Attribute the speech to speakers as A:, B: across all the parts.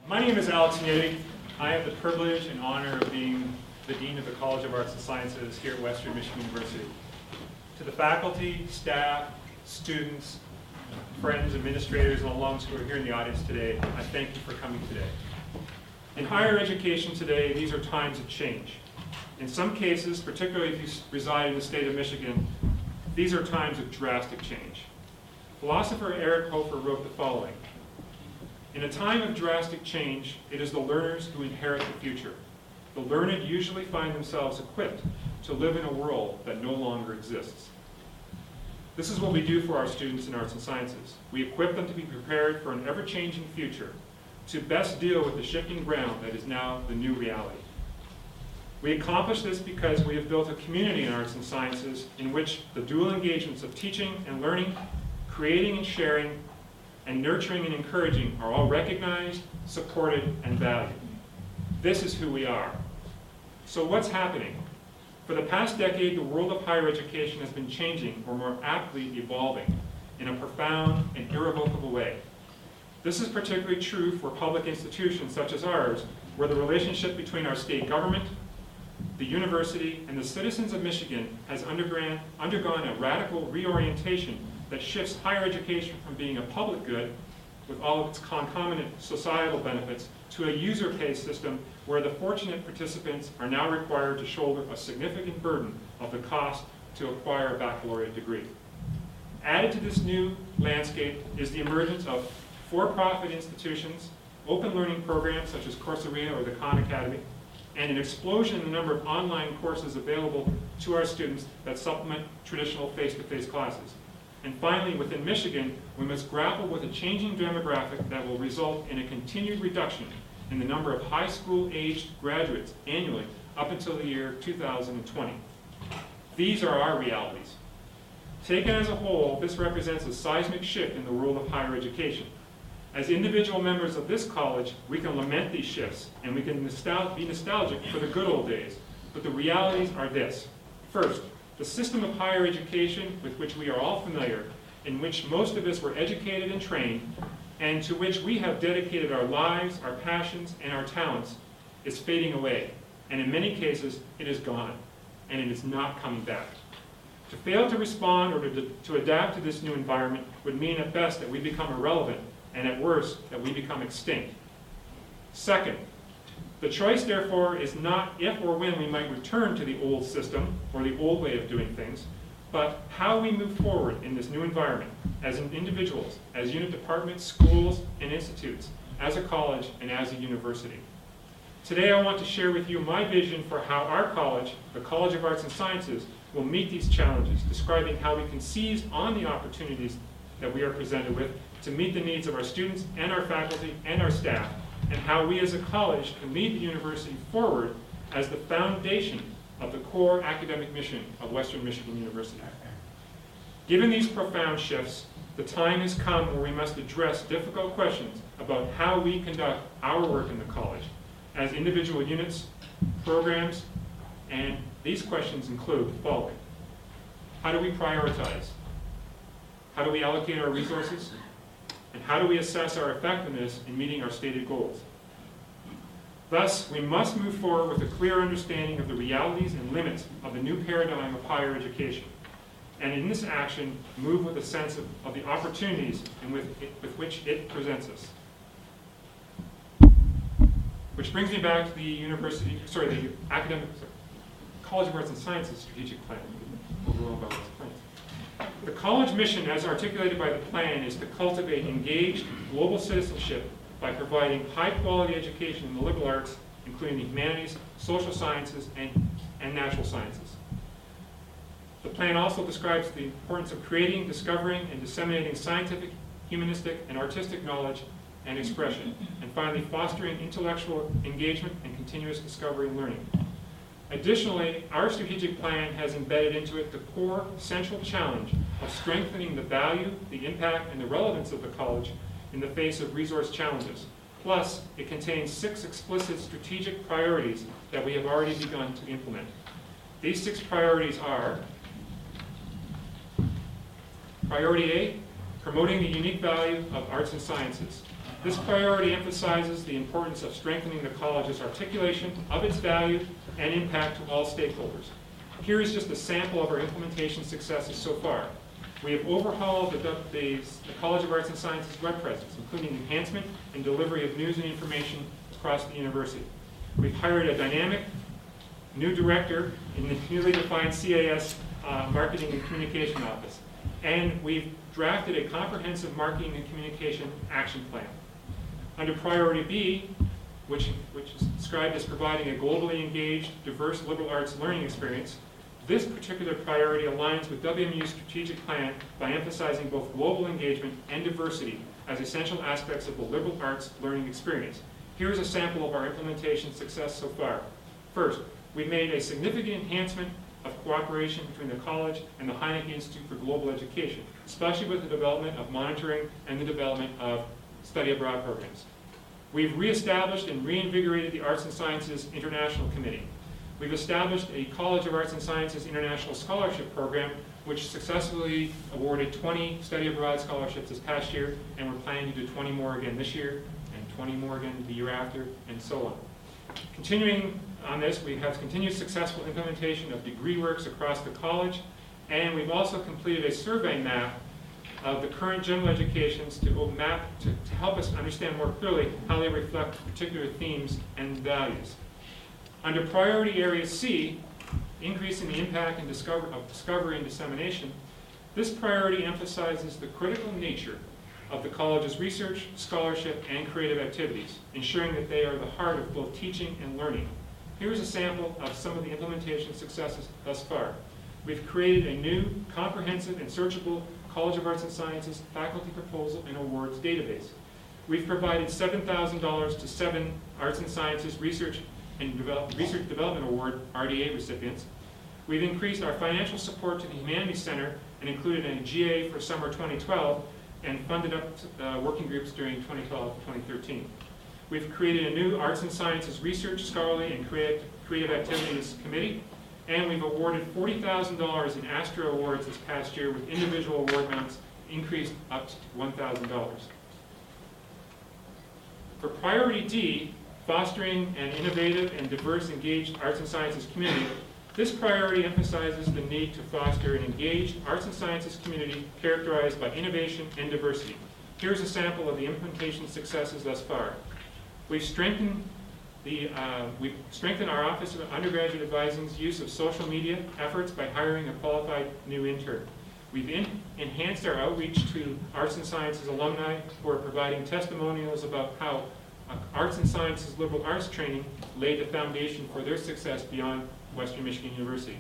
A: My name is Enyedi. I have the privilege and honor of being the Dean of the College of Arts and Sciences here at Western Michigan University. To the faculty, staff, students, friends, administrators, and alums who are here in the audience today, I thank you for coming today. In higher education today, these are times of change. In some cases, particularly if you reside in the state of Michigan, these are times of drastic change. Philosopher Eric Hofer wrote the following: "In a time of drastic change, it is the learners who inherit the future. The learned usually find themselves equipped to live in a world that no longer exists." This is what we do for our students in arts and sciences. We equip them to be prepared for an ever-changing future, to best deal with the shifting ground that is now the new reality. We accomplish this because we have built a community in arts and sciences in which the dual engagements of teaching and learning, creating and sharing, and nurturing and encouraging are all recognized, supported, and valued. This is who we are. So what's happening? For the past decade, the world of higher education has been changing, or more aptly, evolving, in a profound and irrevocable way. This is particularly true for public institutions such as ours, where the relationship between our state government, the university, and the citizens of Michigan has undergone a radical reorientation that shifts higher education from being a public good, with all of its concomitant societal benefits, to a user-pay system where the fortunate participants are now required to shoulder a significant burden of the cost to acquire a baccalaureate degree. Added to this new landscape is the emergence of for-profit institutions, open learning programs such as Coursera or the Khan Academy, and an explosion in the number of online courses available to our students that supplement traditional face-to-face classes. And finally, within Michigan, we must grapple with a changing demographic that will result in a continued reduction in the number of high school-aged graduates annually up until the year 2020. These are our realities. Taken as a whole, this represents a seismic shift in the world of higher education. As individual members of this college, we can lament these shifts, and we can be nostalgic for the good old days. But the realities are this. First, the system of higher education with which we are all familiar, in which most of us were educated and trained, and to which we have dedicated our lives, our passions, and our talents, is fading away. And in many cases, it is gone, and it is not coming back. To fail to respond or to adapt to this new environment would mean at best that we become irrelevant, and at worst, that we become extinct. Second, the choice, therefore, is not if or when we might return to the old system or the old way of doing things, but how we move forward in this new environment as individuals, as unit departments, schools, and institutes, as a college, and as a university. Today, I want to share with you my vision for how our college, the College of Arts and Sciences, will meet these challenges, describing how we can seize on the opportunities that we are presented with to meet the needs of our students and our faculty and our staff, and how we as a college can lead the university forward as the foundation of the core academic mission of Western Michigan University. Given these profound shifts, the time has come where we must address difficult questions about how we conduct our work in the college as individual units, programs, and these questions include the following. How do we prioritize? How do we allocate our resources? And how do we assess our effectiveness in meeting our stated goals? Thus, we must move forward with a clear understanding of the realities and limits of the new paradigm of higher education. And in this action, move with a sense of the opportunities with which it presents us. Which brings me back to the College of Arts and Sciences Strategic Plan. Overall about its plans. The college mission, as articulated by the plan, is to cultivate engaged global citizenship by providing high-quality education in the liberal arts, including the humanities, social sciences, and natural sciences. The plan also describes the importance of creating, discovering, and disseminating scientific, humanistic, and artistic knowledge and expression, and finally fostering intellectual engagement and continuous discovery and learning. Additionally, our strategic plan has embedded into it the core central challenge of strengthening the value, the impact, and the relevance of the college in the face of resource challenges. Plus, it contains 6 explicit strategic priorities that we have already begun to implement. These 6 priorities are: Priority A, promoting the unique value of arts and sciences. This priority emphasizes the importance of strengthening the college's articulation of its value and impact to all stakeholders. Here is just a sample of our implementation successes so far. We have overhauled the College of Arts and Sciences web presence, including enhancement and delivery of news and information across the university. We've hired a dynamic new director in the newly defined CAS Marketing and Communication Office. And we've drafted a comprehensive marketing and communication action plan. Under Priority B, which is described as providing a globally engaged, diverse liberal arts learning experience, this particular priority aligns with WMU's strategic plan by emphasizing both global engagement and diversity as essential aspects of the liberal arts learning experience. Here's a sample of our implementation success so far. First, we've made a significant enhancement of cooperation between the college and the Heineken Institute for Global Education, especially with the development of monitoring and the development of study abroad programs. We've reestablished and reinvigorated the Arts and Sciences International Committee. We've established a College of Arts and Sciences International Scholarship Program, which successfully awarded 20 study abroad scholarships this past year, and we're planning to do 20 more again this year, and 20 more again the year after, and so on. Continuing on this, we have continued successful implementation of degree works across the college, and we've also completed a survey map of the current general educations to help us understand more clearly how they reflect particular themes and values. Under Priority Area C, increasing the impact and discovery and dissemination, this priority emphasizes the critical nature of the college's research, scholarship, and creative activities, ensuring that they are the heart of both teaching and learning. Here's a sample of some of the implementation successes thus far. We've created a new, comprehensive, and searchable College of Arts and Sciences faculty proposal and awards database. We've provided $7,000 to 7 Arts and Sciences Research Development Award RDA recipients. We've increased our financial support to the Humanities Center and included a GA for summer 2012 and funded up working groups during 2012-2013. We've created a new Arts and Sciences Research, Scholarly, and Creative Activities Committee, and we've awarded $40,000 in Astra Awards this past year, with individual award amounts increased up to $1,000. For Priority D, fostering an innovative and diverse engaged arts and sciences community, this priority emphasizes the need to foster an engaged arts and sciences community characterized by innovation and diversity. Here's a sample of the implementation successes thus far. We've strengthened our Office of Undergraduate Advising's use of social media efforts by hiring a qualified new intern. We've enhanced our outreach to arts and sciences alumni who are providing testimonials about how arts and sciences liberal arts training laid the foundation for their success beyond Western Michigan University.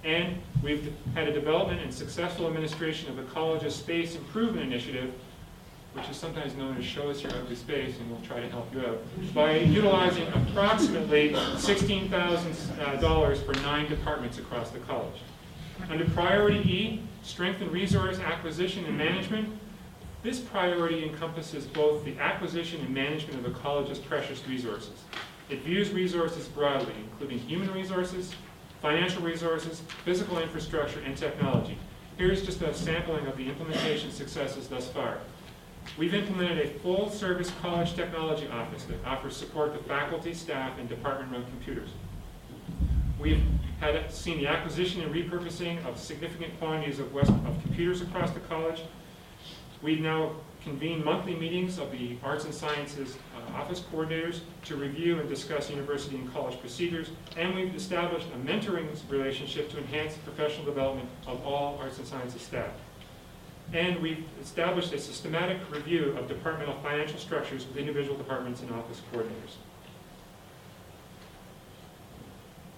A: And we've had a development and successful administration of the college's space improvement initiative, which is sometimes known as Show Us Your Ugly Space, and we'll try to help you out, by utilizing approximately $16,000 for 9 departments across the college. Under Priority E, strengthen resource acquisition and management, this priority encompasses both the acquisition and management of the college's precious resources. It views resources broadly, including human resources, financial resources, physical infrastructure, and technology. Here's just a sampling of the implementation successes thus far. We've implemented a full-service college technology office that offers support to faculty, staff, and department-run computers. We've seen the acquisition and repurposing of significant quantities of computers across the college. We now convene monthly meetings of the Arts and Sciences office coordinators to review and discuss university and college procedures, and we've established a mentoring relationship to enhance the professional development of all Arts and Sciences staff. And we've established a systematic review of departmental financial structures with individual departments and office coordinators.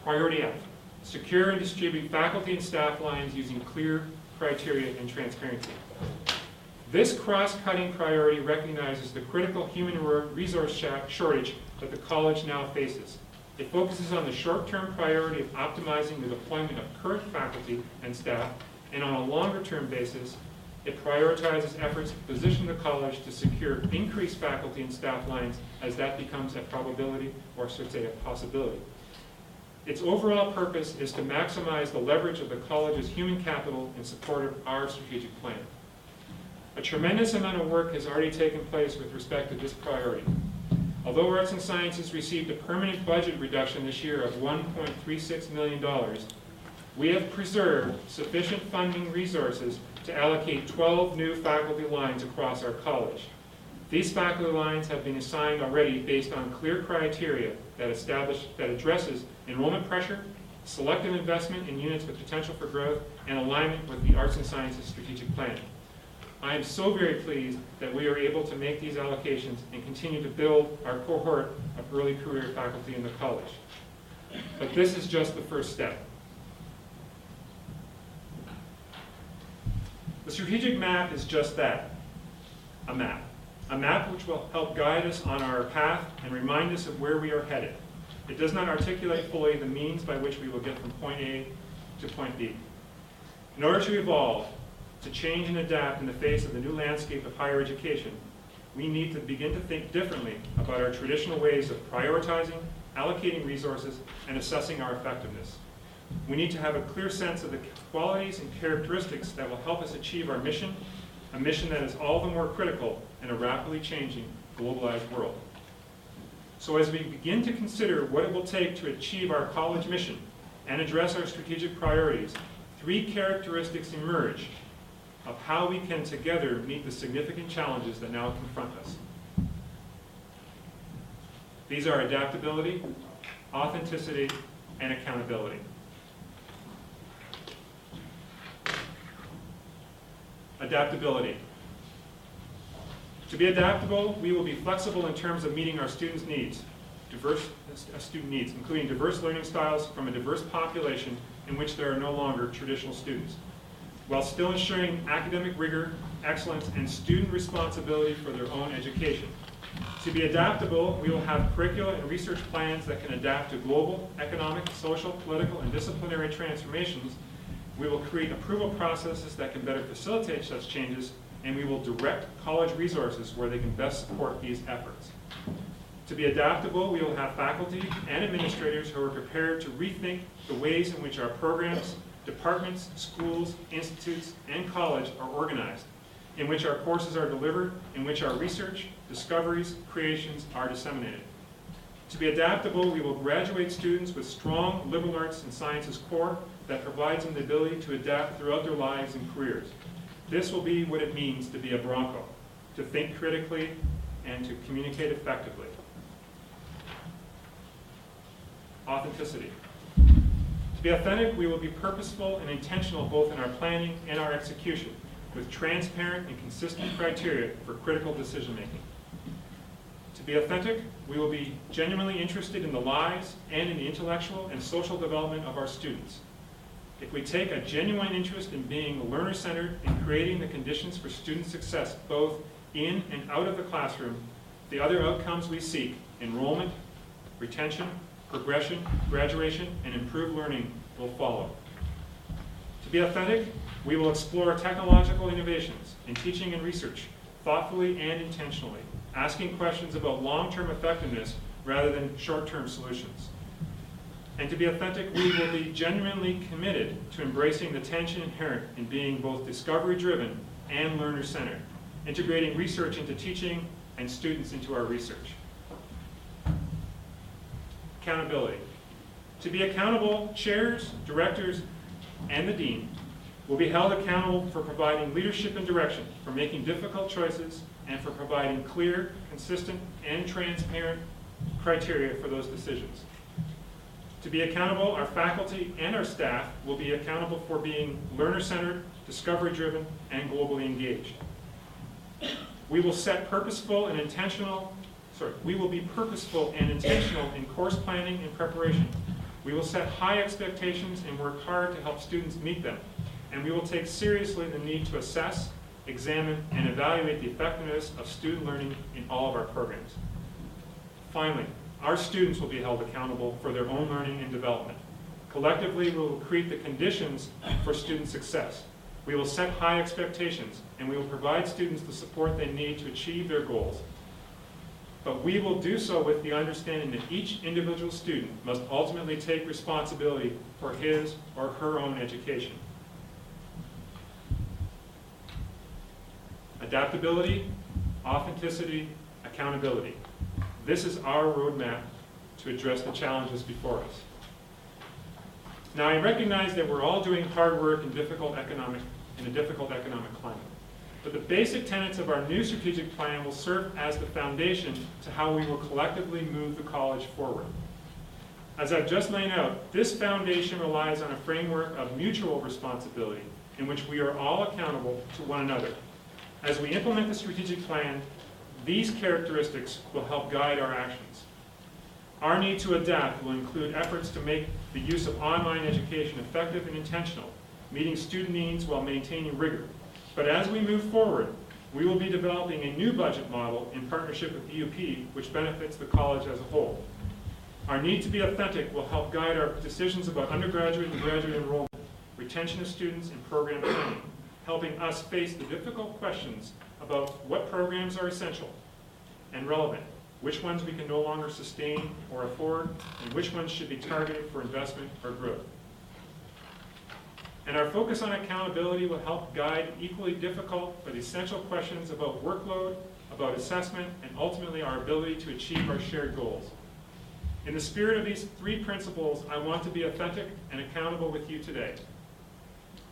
A: Priority F, secure and distribute faculty and staff lines using clear criteria and transparency. This cross-cutting priority recognizes the critical human resource shortage that the college now faces. It focuses on the short-term priority of optimizing the deployment of current faculty and staff, and on a longer-term basis, it prioritizes efforts to position the college to secure increased faculty and staff lines as that becomes a probability, or I should say a possibility. Its overall purpose is to maximize the leverage of the college's human capital in support of our strategic plan. A tremendous amount of work has already taken place with respect to this priority. Although Arts and Sciences received a permanent budget reduction this year of $1.36 million, we have preserved sufficient funding resources to allocate 12 new faculty lines across our college. These faculty lines have been assigned already based on clear criteria that addresses enrollment pressure, selective investment in units with potential for growth, and alignment with the Arts and Sciences Strategic Plan. I am so very pleased that we are able to make these allocations and continue to build our cohort of early career faculty in the college. But this is just the first step. The strategic map is just that, a map. A map which will help guide us on our path and remind us of where we are headed. It does not articulate fully the means by which we will get from point A to point B. In order to evolve, to change and adapt in the face of the new landscape of higher education, we need to begin to think differently about our traditional ways of prioritizing, allocating resources, and assessing our effectiveness. We need to have a clear sense of the qualities and characteristics that will help us achieve our mission, a mission that is all the more critical in a rapidly changing, globalized world. So as we begin to consider what it will take to achieve our college mission and address our strategic priorities, 3 characteristics emerge of how we can together meet the significant challenges that now confront us. These are adaptability, authenticity, and accountability. Adaptability. To be adaptable, we will be flexible in terms of meeting our students' needs, including diverse learning styles from a diverse population in which there are no longer traditional students, while still ensuring academic rigor, excellence, and student responsibility for their own education. To be adaptable, we will have curricula and research plans that can adapt to global, economic, social, political, and disciplinary transformations. We will create approval processes that can better facilitate such changes, and we will direct college resources where they can best support these efforts. To be adaptable, we will have faculty and administrators who are prepared to rethink the ways in which our programs, departments, schools, institutes, and college are organized, in which our courses are delivered, in which our research, discoveries, creations are disseminated. To be adaptable, we will graduate students with strong liberal arts and sciences core that provides them the ability to adapt throughout their lives and careers. This will be what it means to be a Bronco, to think critically and to communicate effectively. Authenticity. To be authentic, we will be purposeful and intentional both in our planning and our execution, with transparent and consistent criteria for critical decision making. To be authentic, we will be genuinely interested in the lives and in the intellectual and social development of our students. If we take a genuine interest in being learner-centered and creating the conditions for student success both in and out of the classroom, the other outcomes we seek, enrollment, retention, progression, graduation, and improved learning will follow. To be authentic, we will explore technological innovations in teaching and research thoughtfully and intentionally, asking questions about long-term effectiveness rather than short-term solutions. And to be authentic, we will be genuinely committed to embracing the tension inherent in being both discovery-driven and learner-centered, integrating research into teaching and students into our research. Accountability. To be accountable, chairs, directors, and the dean will be held accountable for providing leadership and direction, for making difficult choices, and for providing clear, consistent, and transparent criteria for those decisions. To be accountable, our faculty and our staff will be accountable for being learner-centered, discovery-driven, and globally engaged. We will be purposeful and intentional in course planning and preparation. We will set high expectations and work hard to help students meet them. And we will take seriously the need to assess, examine, and evaluate the effectiveness of student learning in all of our programs. Finally, our students will be held accountable for their own learning and development. Collectively, we will create the conditions for student success. We will set high expectations, and we will provide students the support they need to achieve their goals. But we will do so with the understanding that each individual student must ultimately take responsibility for his or her own education. adaptability, authenticity, accountability. This is our roadmap to address the challenges before us. Now, I recognize that we're all doing hard work in a difficult economic climate. But the basic tenets of our new strategic plan will serve as the foundation to how we will collectively move the college forward. As I've just laid out, this foundation relies on a framework of mutual responsibility in which we are all accountable to one another. As we implement the strategic plan, these characteristics will help guide our actions. Our need to adapt will include efforts to make the use of online education effective and intentional, meeting student needs while maintaining rigor. But as we move forward, we will be developing a new budget model in partnership with the UP, which benefits the college as a whole. Our need to be authentic will help guide our decisions about undergraduate and graduate enrollment, retention of students, and program planning, helping us face the difficult questions about what programs are essential and relevant, which ones we can no longer sustain or afford, and which ones should be targeted for investment or growth. And our focus on accountability will help guide equally difficult but essential questions about workload, about assessment, and ultimately our ability to achieve our shared goals. In the spirit of these three principles, I want to be authentic and accountable with you today.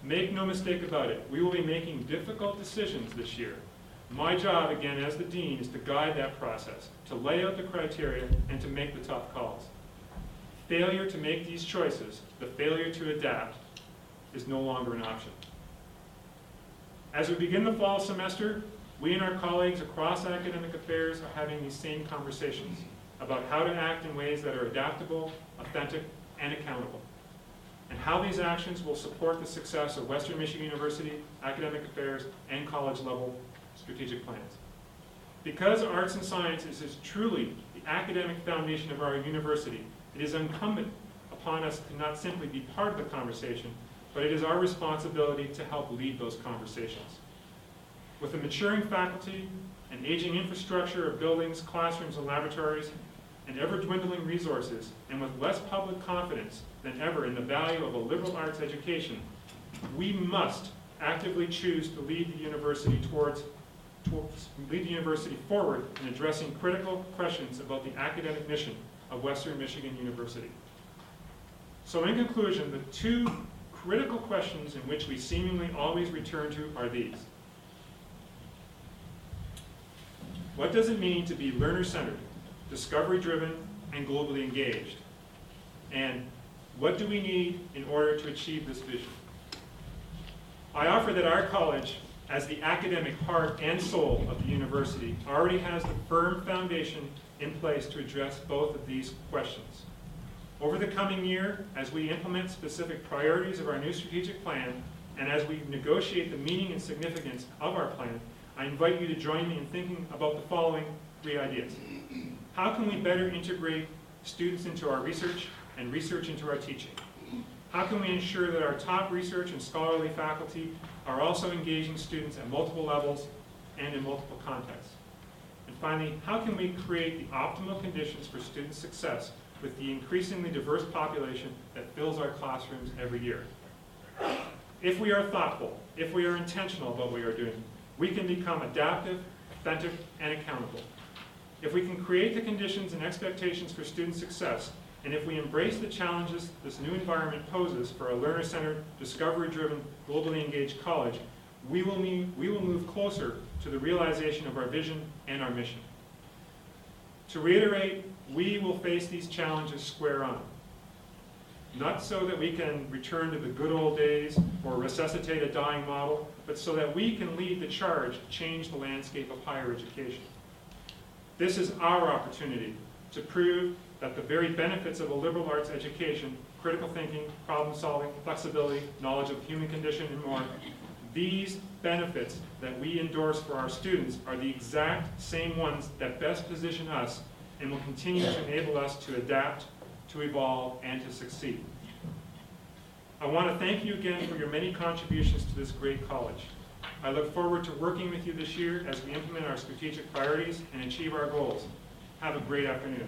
A: Make no mistake about it, we will be making difficult decisions this year. My job, again, as the dean, is to guide that process, to lay out the criteria, and to make the tough calls. Failure to make these choices, the failure to adapt, is no longer an option. As we begin the fall semester, we and our colleagues across academic affairs are having these same conversations about how to act in ways that are adaptable, authentic, and accountable, and how these actions will support the success of Western Michigan University, academic affairs, and college-level strategic plans. Because arts and sciences is truly the academic foundation of our university, it is incumbent upon us to not simply be part of the conversation, but it is our responsibility to help lead those conversations. With a maturing faculty, an aging infrastructure of buildings, classrooms, and laboratories, and ever-dwindling resources, and with less public confidence than ever in the value of a liberal arts education, we must actively choose to lead the university forward in addressing critical questions about the academic mission of Western Michigan University. So in conclusion, the two critical questions in which we seemingly always return to are these. What does it mean to be learner-centered, discovery-driven, and globally engaged? And what do we need in order to achieve this vision? I offer that our college, as the academic heart and soul of the university, already has the firm foundation in place to address both of these questions. Over the coming year, as we implement specific priorities of our new strategic plan, and as we negotiate the meaning and significance of our plan, I invite you to join me in thinking about the following three ideas. How can we better integrate students into our research and research into our teaching? How can we ensure that our top research and scholarly faculty are also engaging students at multiple levels and in multiple contexts? And finally, how can we create the optimal conditions for student success with the increasingly diverse population that fills our classrooms every year? If we are thoughtful, if we are intentional about what we are doing, we can become adaptive, authentic, and accountable. If we can create the conditions and expectations for student success, and if we embrace the challenges this new environment poses for a learner-centered, discovery-driven, globally engaged college, we will move closer to the realization of our vision and our mission. To reiterate, we will face these challenges square on. Not so that we can return to the good old days or resuscitate a dying model, but so that we can lead the charge to change the landscape of higher education. This is our opportunity to prove that the very benefits of a liberal arts education, critical thinking, problem solving, flexibility, knowledge of the human condition, and more, these benefits that we endorse for our students are the exact same ones that best position us and will continue to enable us to adapt, to evolve, and to succeed. I want to thank you again for your many contributions to this great college. I look forward to working with you this year as we implement our strategic priorities and achieve our goals. Have a great afternoon.